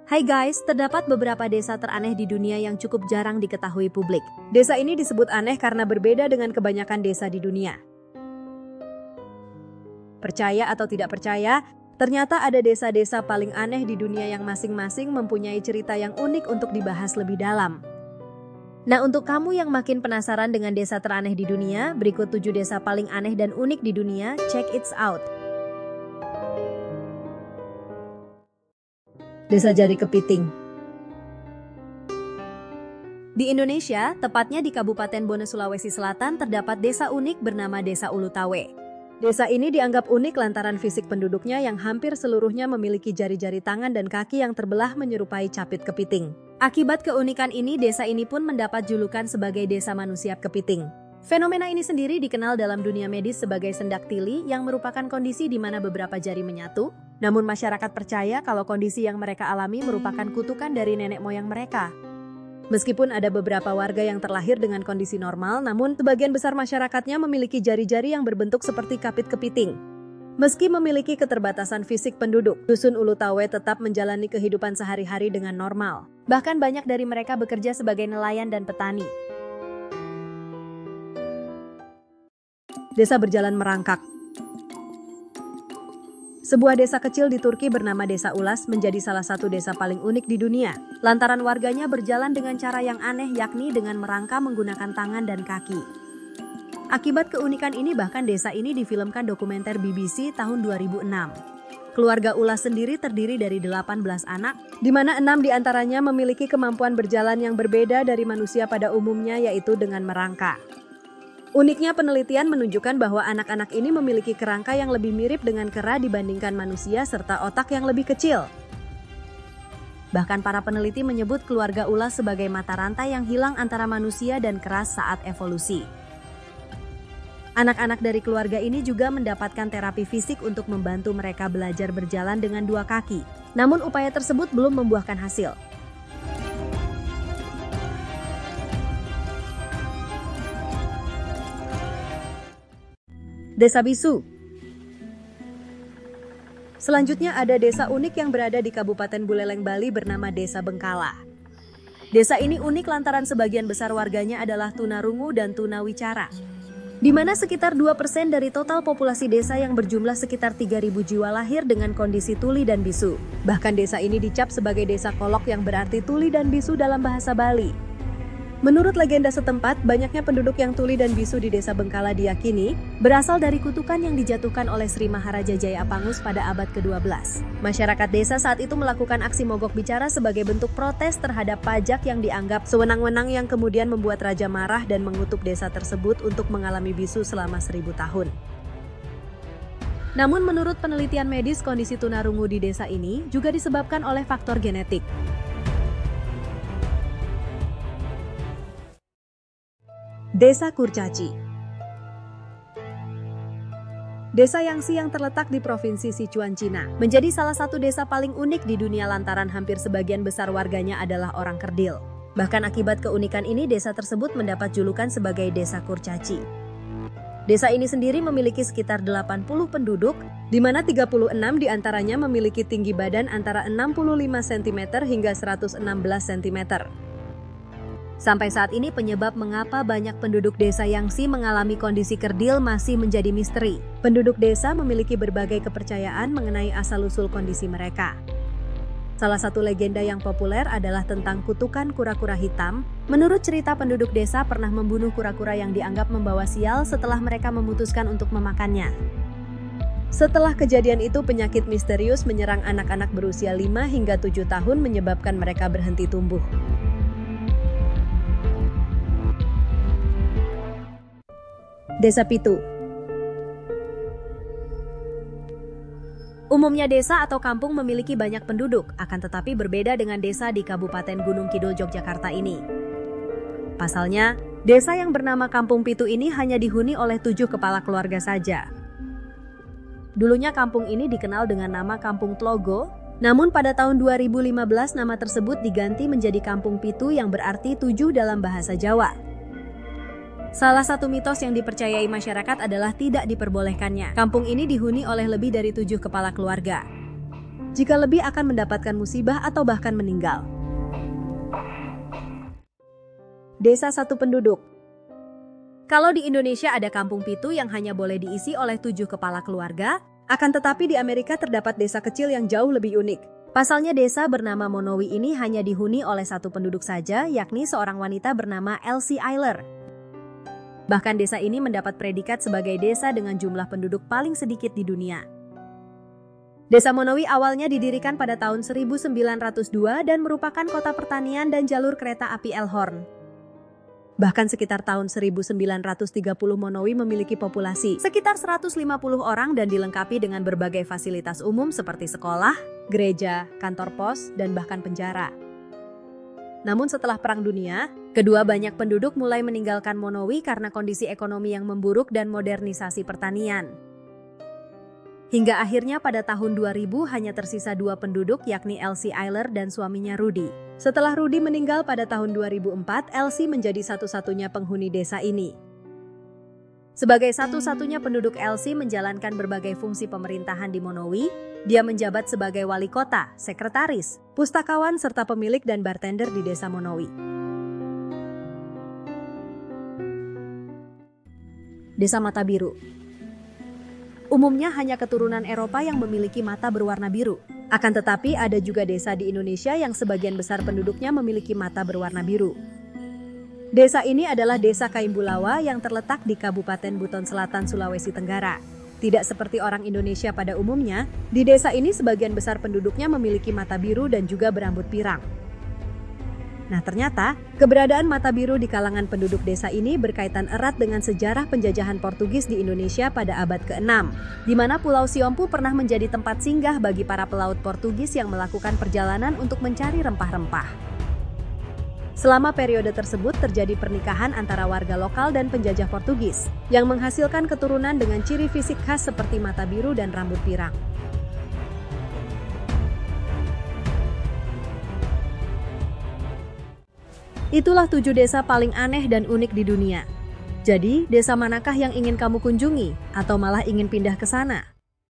Hai guys, terdapat beberapa desa teraneh di dunia yang cukup jarang diketahui publik. Desa ini disebut aneh karena berbeda dengan kebanyakan desa di dunia. Percaya atau tidak percaya, ternyata ada desa-desa paling aneh di dunia yang masing-masing mempunyai cerita yang unik untuk dibahas lebih dalam. Nah, untuk kamu yang makin penasaran dengan desa teraneh di dunia, berikut 7 desa paling aneh dan unik di dunia, check it out. Desa Jari Kepiting. Di Indonesia, tepatnya di Kabupaten Bone, Sulawesi Selatan, terdapat desa unik bernama Desa Ulu Tawe. Desa ini dianggap unik lantaran fisik penduduknya yang hampir seluruhnya memiliki jari-jari tangan dan kaki yang terbelah menyerupai capit kepiting. Akibat keunikan ini, desa ini pun mendapat julukan sebagai Desa Manusia Kepiting. Fenomena ini sendiri dikenal dalam dunia medis sebagai sendak tili yang merupakan kondisi di mana beberapa jari menyatu. Namun masyarakat percaya kalau kondisi yang mereka alami merupakan kutukan dari nenek moyang mereka. Meskipun ada beberapa warga yang terlahir dengan kondisi normal, namun sebagian besar masyarakatnya memiliki jari-jari yang berbentuk seperti kapit kepiting. Meski memiliki keterbatasan fisik penduduk, Dusun Ulu Tawe tetap menjalani kehidupan sehari-hari dengan normal. Bahkan banyak dari mereka bekerja sebagai nelayan dan petani. Desa Berjalan Merangkak. Sebuah desa kecil di Turki bernama Desa Ulas menjadi salah satu desa paling unik di dunia. Lantaran warganya berjalan dengan cara yang aneh, yakni dengan merangka menggunakan tangan dan kaki. Akibat keunikan ini bahkan desa ini difilmkan dokumenter BBC tahun 2006. Keluarga Ulas sendiri terdiri dari 18 anak, di mana 6 diantaranya memiliki kemampuan berjalan yang berbeda dari manusia pada umumnya, yaitu dengan merangka. Uniknya penelitian menunjukkan bahwa anak-anak ini memiliki kerangka yang lebih mirip dengan kera dibandingkan manusia serta otak yang lebih kecil. Bahkan para peneliti menyebut keluarga Ulas sebagai mata rantai yang hilang antara manusia dan kera saat evolusi. Anak-anak dari keluarga ini juga mendapatkan terapi fisik untuk membantu mereka belajar berjalan dengan 2 kaki. Namun upaya tersebut belum membuahkan hasil. Desa Bisu. Selanjutnya ada desa unik yang berada di Kabupaten Buleleng, Bali bernama Desa Bengkala. Desa ini unik lantaran sebagian besar warganya adalah tunarungu dan tunawicara, di mana sekitar 2% dari total populasi desa yang berjumlah sekitar 3.000 jiwa lahir dengan kondisi tuli dan bisu. Bahkan desa ini dicap sebagai desa kolok yang berarti tuli dan bisu dalam bahasa Bali. Menurut legenda setempat, banyaknya penduduk yang tuli dan bisu di Desa Bengkala diyakini berasal dari kutukan yang dijatuhkan oleh Sri Maharaja Jayapangus pada abad ke-12. Masyarakat desa saat itu melakukan aksi mogok bicara sebagai bentuk protes terhadap pajak yang dianggap sewenang-wenang yang kemudian membuat raja marah dan mengutuk desa tersebut untuk mengalami bisu selama 1000 tahun. Namun menurut penelitian medis, kondisi tunarungu di desa ini juga disebabkan oleh faktor genetik. Desa Kurcaci. Desa Yangsi yang terletak di Provinsi Sichuan, Cina, menjadi salah satu desa paling unik di dunia lantaran hampir sebagian besar warganya adalah orang kerdil. Bahkan akibat keunikan ini, desa tersebut mendapat julukan sebagai Desa Kurcaci. Desa ini sendiri memiliki sekitar 80 penduduk, di mana 36 diantaranya memiliki tinggi badan antara 65 cm hingga 116 cm. Sampai saat ini penyebab mengapa banyak penduduk desa Yangsi mengalami kondisi kerdil masih menjadi misteri. Penduduk desa memiliki berbagai kepercayaan mengenai asal-usul kondisi mereka. Salah satu legenda yang populer adalah tentang kutukan kura-kura hitam. Menurut cerita, penduduk desa pernah membunuh kura-kura yang dianggap membawa sial setelah mereka memutuskan untuk memakannya. Setelah kejadian itu, penyakit misterius menyerang anak-anak berusia 5 hingga 7 tahun menyebabkan mereka berhenti tumbuh. Desa Pitu. Umumnya desa atau kampung memiliki banyak penduduk, akan tetapi berbeda dengan desa di Kabupaten Gunung Kidul, Yogyakarta ini. Pasalnya, desa yang bernama Kampung Pitu ini hanya dihuni oleh 7 kepala keluarga saja. Dulunya kampung ini dikenal dengan nama Kampung Tlogo, namun pada tahun 2015 nama tersebut diganti menjadi Kampung Pitu yang berarti 7 dalam bahasa Jawa. Salah satu mitos yang dipercayai masyarakat adalah tidak diperbolehkannya kampung ini dihuni oleh lebih dari 7 kepala keluarga. jika lebih akan mendapatkan musibah atau bahkan meninggal. Desa satu penduduk. Kalau di Indonesia ada kampung pitu yang hanya boleh diisi oleh 7 kepala keluarga, akan tetapi di Amerika terdapat desa kecil yang jauh lebih unik. Pasalnya desa bernama Monowi ini hanya dihuni oleh 1 penduduk saja, yakni seorang wanita bernama Elsie Eiler. Bahkan desa ini mendapat predikat sebagai desa dengan jumlah penduduk paling sedikit di dunia. Desa Monowi awalnya didirikan pada tahun 1902 dan merupakan kota pertanian dan jalur kereta api Elkhorn. Bahkan sekitar tahun 1930 Monowi memiliki populasi sekitar 150 orang dan dilengkapi dengan berbagai fasilitas umum seperti sekolah, gereja, kantor pos, dan bahkan penjara. Namun setelah Perang Dunia, kedua banyak penduduk mulai meninggalkan Monowi karena kondisi ekonomi yang memburuk dan modernisasi pertanian. Hingga akhirnya pada tahun 2000 hanya tersisa 2 penduduk yakni Elsie Eiler dan suaminya Rudy. Setelah Rudy meninggal pada tahun 2004, Elsie menjadi satu-satunya penghuni desa ini. Sebagai satu-satunya penduduk, Elsie menjalankan berbagai fungsi pemerintahan di Monowi. Dia menjabat sebagai wali kota, sekretaris, pustakawan, serta pemilik dan bartender di desa Monowi. Desa Mata Biru. Umumnya hanya keturunan Eropa yang memiliki mata berwarna biru. Akan tetapi ada juga desa di Indonesia yang sebagian besar penduduknya memiliki mata berwarna biru. Desa ini adalah Desa Kaimbulawa yang terletak di Kabupaten Buton Selatan, Sulawesi Tenggara. Tidak seperti orang Indonesia pada umumnya, di desa ini sebagian besar penduduknya memiliki mata biru dan juga berambut pirang. Nah ternyata, keberadaan mata biru di kalangan penduduk desa ini berkaitan erat dengan sejarah penjajahan Portugis di Indonesia pada abad ke-6, di mana Pulau Siompu pernah menjadi tempat singgah bagi para pelaut Portugis yang melakukan perjalanan untuk mencari rempah-rempah. Selama periode tersebut terjadi pernikahan antara warga lokal dan penjajah Portugis, yang menghasilkan keturunan dengan ciri fisik khas seperti mata biru dan rambut pirang. Itulah 7 desa paling aneh dan unik di dunia. Jadi, desa manakah yang ingin kamu kunjungi? Atau malah ingin pindah ke sana?